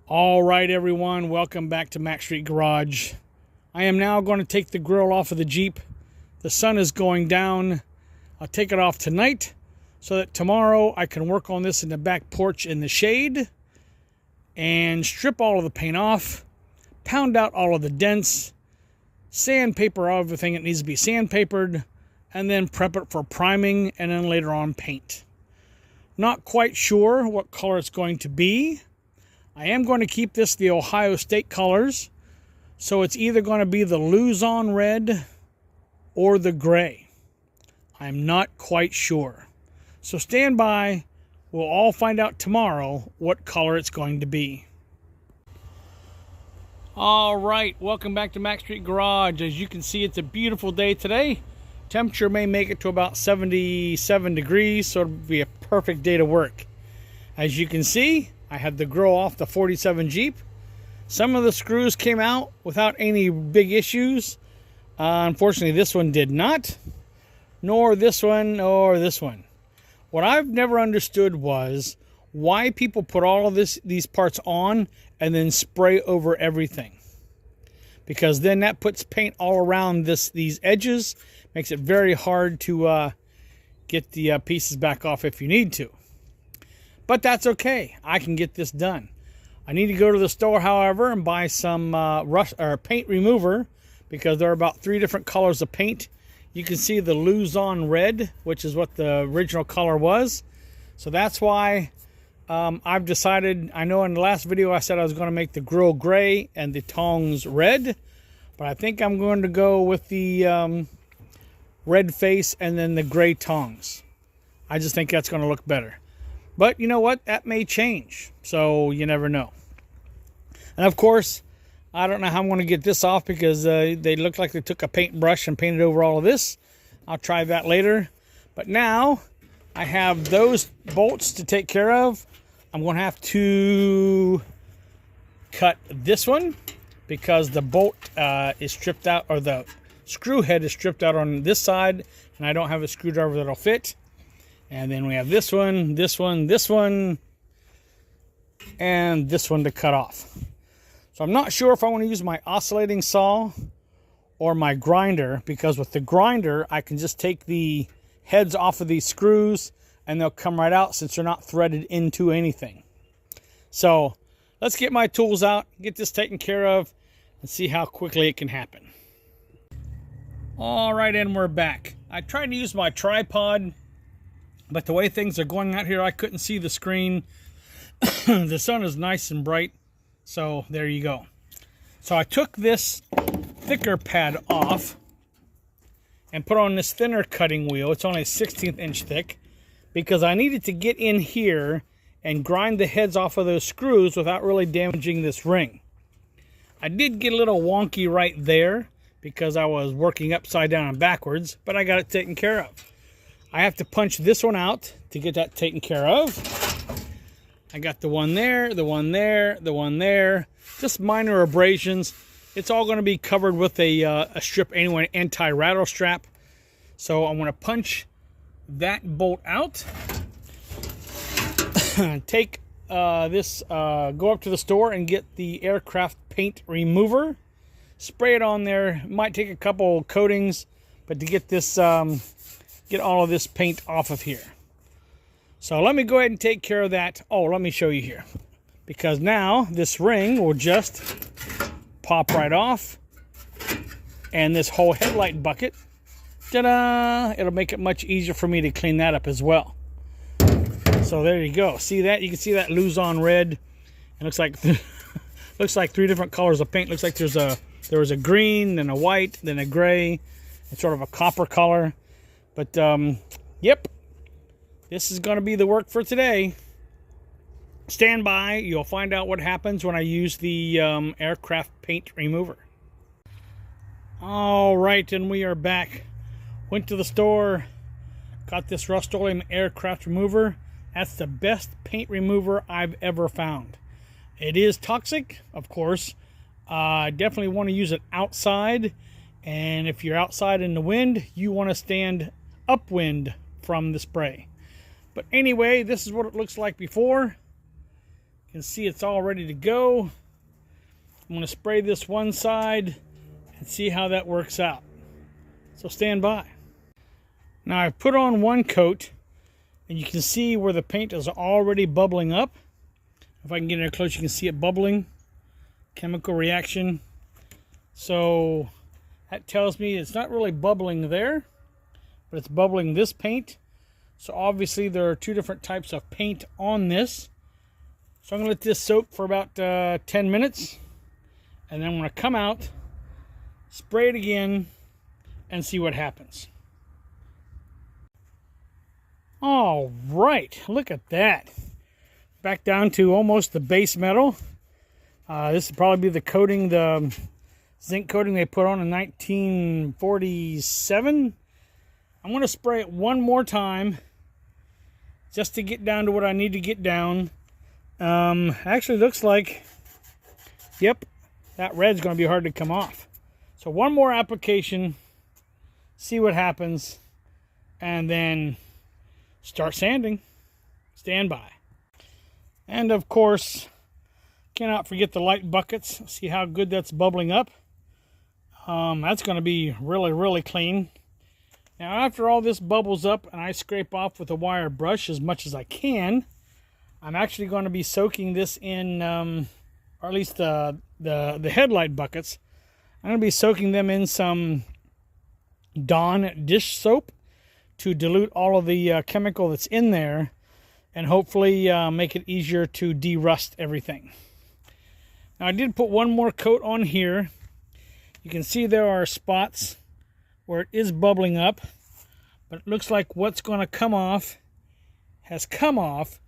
All right, everyone, welcome back to Mac Street Garage. I am now going to take the grill off of the Jeep. The sun is going down. I'll take it off tonight so that tomorrow I can work on this in the back porch in the shade and strip all of the paint off, pound out all of the dents, sandpaper everything that needs to be sandpapered, and then prep it for priming and then later on paint. Not quite sure what color it's going to be. I am going to keep this the Ohio State colors, so it's either going to be the Luzon red or the gray. I'm not quite sure. So stand by. We'll all find out tomorrow what color it's going to be. All right, welcome back to Mac Street Garage. As you can see, it's a beautiful day today. Temperature may make it to about 77 degrees, so it'll be a perfect day to work. As you can see, I had the grill off the 47 Jeep. Some of the screws came out without any big issues. Unfortunately, this one did not, nor this one, or this one. What I've never understood was why people put all of these parts on and then spray over everything. Because then that puts paint all around these edges, makes it very hard to get the pieces back off if you need to. But that's okay. I can get this done. I need to go to the store, however, and buy some paint remover because there are about 3 different colors of paint. You can see the Luzon red, which is what the original color was. So that's why I've decided, I know in the last video I said I was going to make the grill gray and the tongs red, but I think I'm going to go with the red face and then the gray tongs. I just think that's going to look better. But you know what? That may change. So you never know. And of course, I don't know how I'm going to get this off because they look like they took a paintbrush and painted over all of this. I'll try that later. But now I have those bolts to take care of. I'm going to have to cut this one because the bolt is stripped out, or the screw head is stripped out on this side, and I don't have a screwdriver that'll fit. And then we have this one, this one, this one, and this one to cut off. So I'm not sure if I want to use my oscillating saw or my grinder, because with the grinder, I can just take the heads off of these screws and they'll come right out since they're not threaded into anything. So let's get my tools out, get this taken care of, and see how quickly it can happen. All right, and we're back. I tried to use my tripod, but the way things are going out here, I couldn't see the screen. The sun is nice and bright, so there you go. So I took this thicker pad off and put on this thinner cutting wheel. It's only 1/16 inch thick because I needed to get in here and grind the heads off of those screws without really damaging this ring. I did get a little wonky right there because I was working upside down and backwards, but I got it taken care of. I have to punch this one out to get that taken care of. I got the one there, the one there, the one there. Just minor abrasions. It's all going to be covered with a strip anyway, anti-rattle strap. So I'm going to punch that bolt out. Take go up to the store and get the aircraft paint remover. Spray it on there. It might take a couple coatings, but to get this... get all of this paint off of here. So let me go ahead and take care of that. Oh, let me show you here. Because now this ring will just pop right off. And this whole headlight bucket, ta-da! It'll make it much easier for me to clean that up as well. So there you go. See that? You can see that Luzon red. It looks like looks like 3 different colors of paint. Looks like there was a green, then a white, then a gray, and sort of a copper color. But, yep, this is going to be the work for today. Stand by. You'll find out what happens when I use the aircraft paint remover. All right, and we are back. Went to the store, got this Rust-Oleum aircraft remover. That's the best paint remover I've ever found. It is toxic, of course. I definitely want to use it outside. And if you're outside in the wind, you want to stand upwind from the spray. But anyway, this is what it looks like before. can see it's all ready to go. I'm going to spray this one side and see how that works out. So stand by. Now I've put on one coat, and you can see where the paint is already bubbling up. If I can get in there close, you can see it bubbling. Chemical reaction. So that tells me it's not really bubbling there, but it's bubbling this paint. So obviously there are two different types of paint on this. So I'm going to let this soak for about 10 minutes. And then I'm going to come out, spray it again, and see what happens. All right, look at that. Back down to almost the base metal. This would probably be the coating, the zinc coating they put on in 1947. I'm going to spray it one more time just to get down to what I need to get down. Actually looks like, yep, that red's going to be hard to come off. So one more application, see what happens, and then start sanding. Stand by. And of course, cannot forget the light buckets. See how good that's bubbling up. That's going to be really clean. Now after all this bubbles up and I scrape off with a wire brush as much as I can, I'm actually going to be soaking this in, or at least the headlight buckets. I'm going to be soaking them in some Dawn dish soap to dilute all of the chemical that's in there, and hopefully make it easier to de-rust everything. Now I did put one more coat on here. You can see there are spots where it is bubbling up, but it looks like what's going to come off has come off,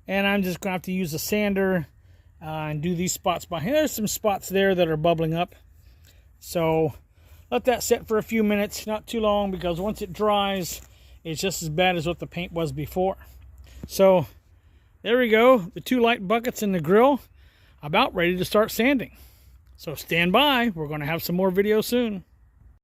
and I'm just going to have to use a sander and do these spots behind. There's some spots there that are bubbling up, so let that set for a few minutes, not too long, because once it dries, it's just as bad as what the paint was before. So there we go, the two light buckets in the grill, about ready to start sanding. So stand by, we're going to have some more videos soon.